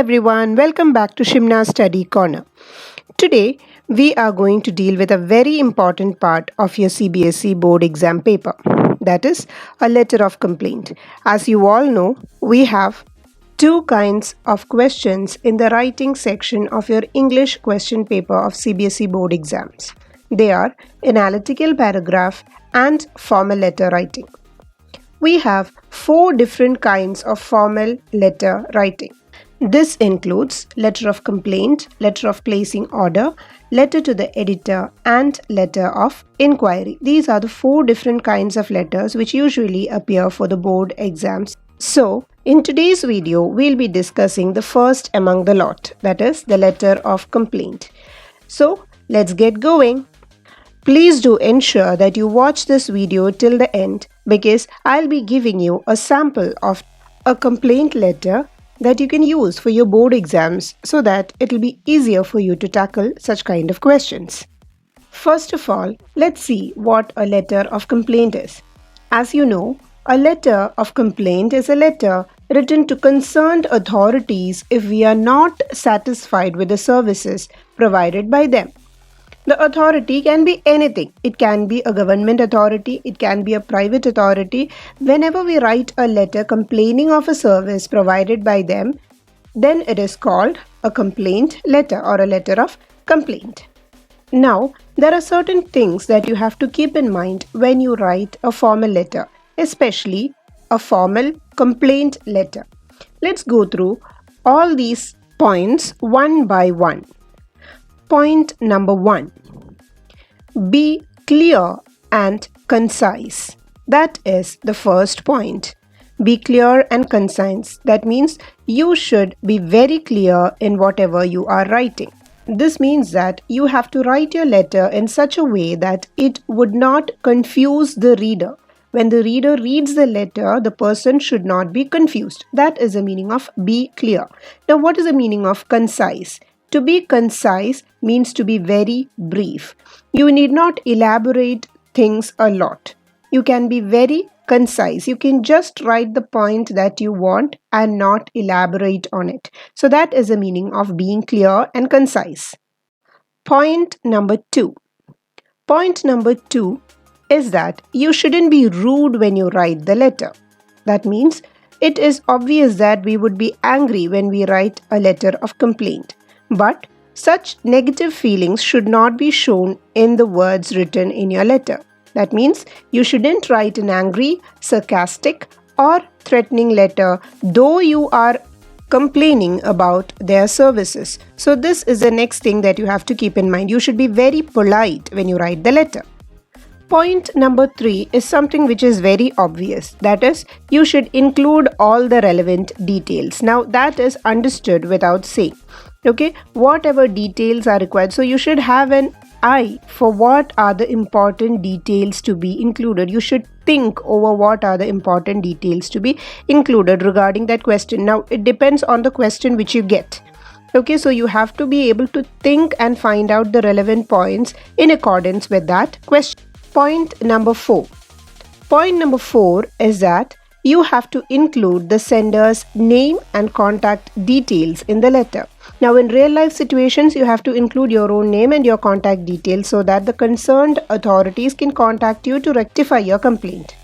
everyone, welcome back to Shimna Study Corner. Today we are going to deal with a very important part of your CBSE board exam paper, that is a letter of complaint. As you all know, we have two kinds of questions in the writing section of your English question paper of CBSE board exams. They are analytical paragraph and formal letter writing. We have four different kinds of formal letter writing. This includes letter of complaint, letter of placing order, letter to the editor, and letter of inquiry. These are the four different kinds of letters which usually appear for the board exams. So, in today's video, we'll be discussing the first among the lot, that is the letter of complaint. So, let's get going. Please do ensure that you watch this video till the end because I'll be giving you a sample of a complaint letter that you can use for your board exams so that it'll be easier for you to tackle such kind of questions. First of all, let's see what a letter of complaint is. As you know, a letter of complaint is a letter written to concerned authorities if we are not satisfied with the services provided by them. The authority can be anything. It can be a government authority, it can be a private authority. Whenever we write a letter complaining of a service provided by them, then it is called a complaint letter or a letter of complaint. Now, there are certain things that you have to keep in mind when you write a formal letter, especially a formal complaint letter. Let's go through all these points one by one. Point number 1. Be clear and concise. That is the first point. Be clear and concise. That means you should be very clear in whatever you are writing. This means that you have to write your letter in such a way that it would not confuse the reader. When the reader reads the letter, the person should not be confused. That is the meaning of be clear. Now, what is the meaning of concise? To be concise means to be very brief. You need not elaborate things a lot. You can be very concise. You can just write the point that you want and not elaborate on it. So that is the meaning of being clear and concise. Point number 2. Point number 2 is that you shouldn't be rude when you write the letter. That means it is obvious that we would be angry when we write a letter of complaint. But such negative feelings should not be shown in the words written in your letter. That means you shouldn't write an angry, sarcastic, or threatening letter, though you are complaining about their services. So this is the next thing that you have to keep in mind. You should be very polite when you write the letter. Point number 3 is something which is very obvious. That is, you should include all the relevant details. Now, that is understood without saying. Okay, whatever details are required. So, you should have an eye for what are the important details to be included. You should think over what are the important details to be included regarding that question. Now, it depends on the question which you get. Okay, so you have to be able to think and find out the relevant points in accordance with that question. Point number 4. Point number 4 is that you have to include the sender's name and contact details in the letter. Now, in real life situations, you have to include your own name and your contact details so that the concerned authorities can contact you to rectify your complaint.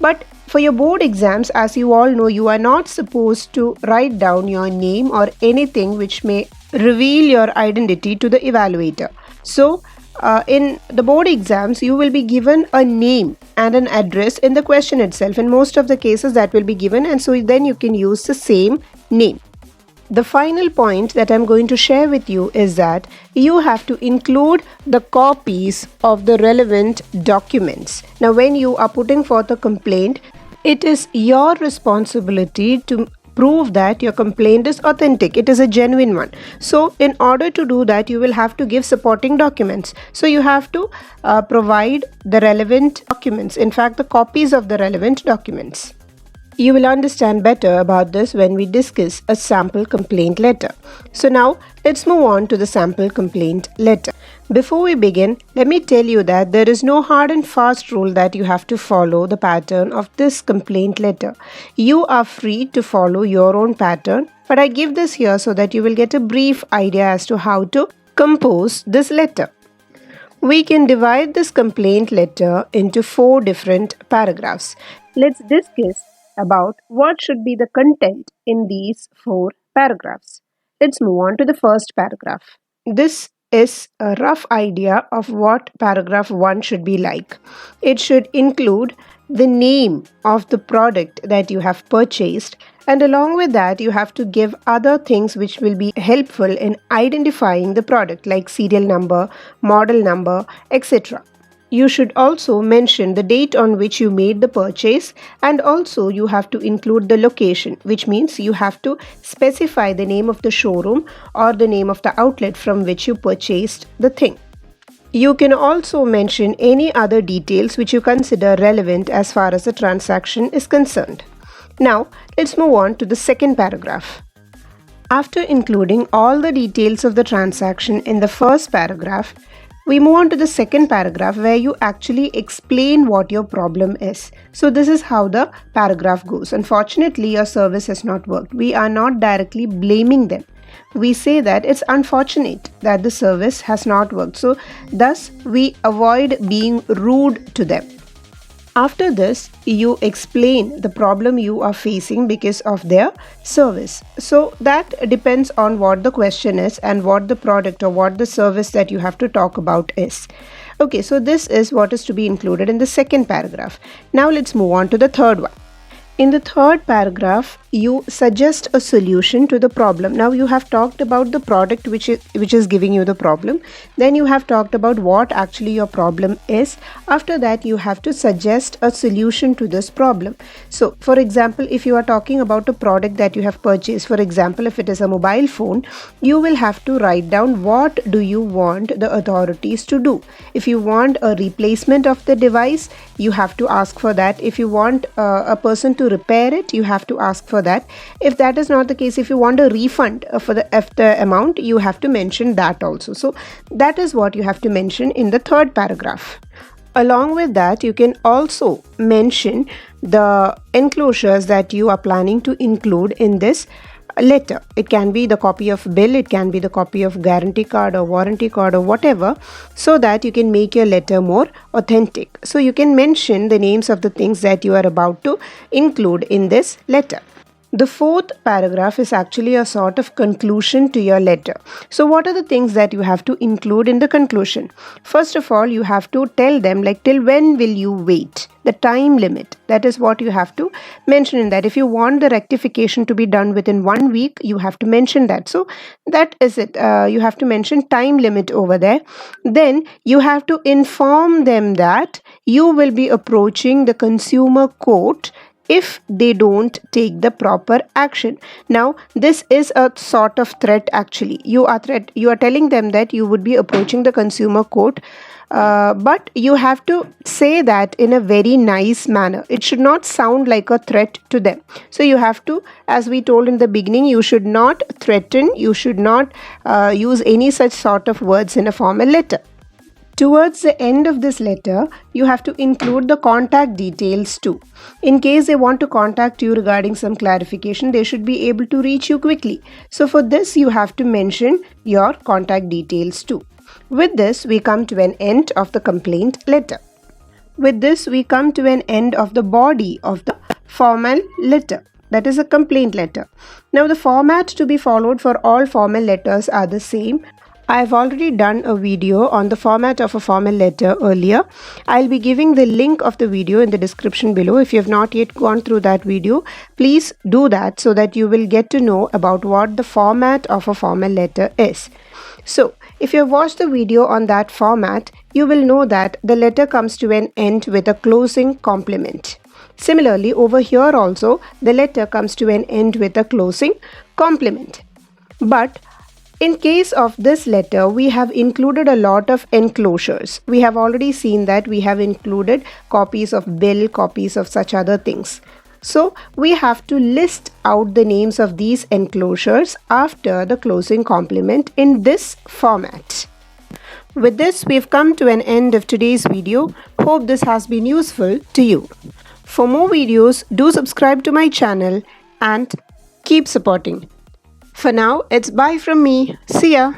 But for your board exams, as you all know, you are not supposed to write down your name or anything which may reveal your identity to the evaluator. So, in the board exams, you will be given a name and an address in the question itself. In most of the cases, that will be given, and so then you can use the same name. The final point that I'm going to share with you is that you have to include the copies of the relevant documents. Now, when you are putting forth a complaint, it is your responsibility to prove that your complaint is authentic, it is a genuine one. So in order to do that, you will have to give supporting documents. So you have to provide the relevant documents, in fact the copies of the relevant documents. You will understand better about this when we discuss a sample complaint letter. So now let's move on to the sample complaint letter. Before we begin, let me tell you that there is no hard and fast rule that you have to follow the pattern of this complaint letter. You are free to follow your own pattern, but I give this here so that you will get a brief idea as to how to compose this letter. We can divide this complaint letter into 4 different paragraphs. Let's discuss about what should be the content in these 4 paragraphs. Let's move on to the first paragraph. This is a rough idea of what paragraph 1 should be like. It should include the name of the product that you have purchased, and along with that you have to give other things which will be helpful in identifying the product, like serial number, model number, etc. You should also mention the date on which you made the purchase, and also you have to include the location, which means you have to specify the name of the showroom or the name of the outlet from which you purchased the thing. You can also mention any other details which you consider relevant as far as the transaction is concerned. Now, let's move on to the second paragraph. After including all the details of the transaction in the first paragraph, we move on to the second paragraph where you actually explain what your problem is. So this is how the paragraph goes. Unfortunately, your service has not worked. We are not directly blaming them. We say that it's unfortunate that the service has not worked. So thus we avoid being rude to them. After this, you explain the problem you are facing because of their service. So that depends on what the question is and what the product or what the service that you have to talk about is. Okay, so this is what is to be included in the second paragraph. Now let's move on to the third one. In the third paragraph, you suggest a solution to the problem. Now you have talked about the product which is giving you the problem. Then you have talked about what actually your problem is. After that, you have to suggest a solution to this problem. So, for example, if you are talking about a product that you have purchased, for example, if it is a mobile phone, you will have to write down what do you want the authorities to do. If you want a replacement of the device, you have to ask for that. If you want a person to repair it, you have to ask for that. If that is not the case, if you want a refund for the amount, you have to mention that also. So that is what you have to mention in the third paragraph. Along with that, you can also mention the enclosures that you are planning to include in this letter. It can be the copy of bill, it can be the copy of guarantee card or warranty card or whatever, so that you can make your letter more authentic. So you can mention the names of the things that you are about to include in this letter. The fourth paragraph is actually a sort of conclusion to your letter. So what are the things that you have to include in the conclusion? First of all, you have to tell them like till when will you wait? The time limit. That is what you have to mention in that. If you want the rectification to be done within 1 week, you have to mention that. So that is it. You have to mention time limit over there. Then you have to inform them that you will be approaching the consumer court if they don't take the proper action. Now this is a sort of threat. Actually, you are telling them that you would be approaching the consumer court, but you have to say that in a very nice manner. It should not sound like a threat to them. So you have to, as we told in the beginning, you should not threaten, you should not use any such sort of words in a formal letter. Towards the end of this letter, you have to include the contact details too. In case they want to contact you regarding some clarification, they should be able to reach you quickly. So for this, you have to mention your contact details too. With this, we come to an end of the complaint letter. With this, we come to an end of the body of the formal letter. That is a complaint letter. Now the format to be followed for all formal letters are the same. I have already done a video on the format of a formal letter earlier. I'll be giving the link of the video in the description below. If you have not yet gone through that video, please do that so that you will get to know about what the format of a formal letter is. So, if you have watched the video on that format, you will know that the letter comes to an end with a closing compliment. Similarly, over here also, the letter comes to an end with a closing compliment. But in case of this letter, we have included a lot of enclosures. We have already seen that we have included copies of bill, copies of such other things. So we have to list out the names of these enclosures after the closing compliment in this format. With this, we've come to an end of today's video. Hope this has been useful to you. For more videos, do subscribe to my channel and keep supporting. For now, it's bye from me. See ya.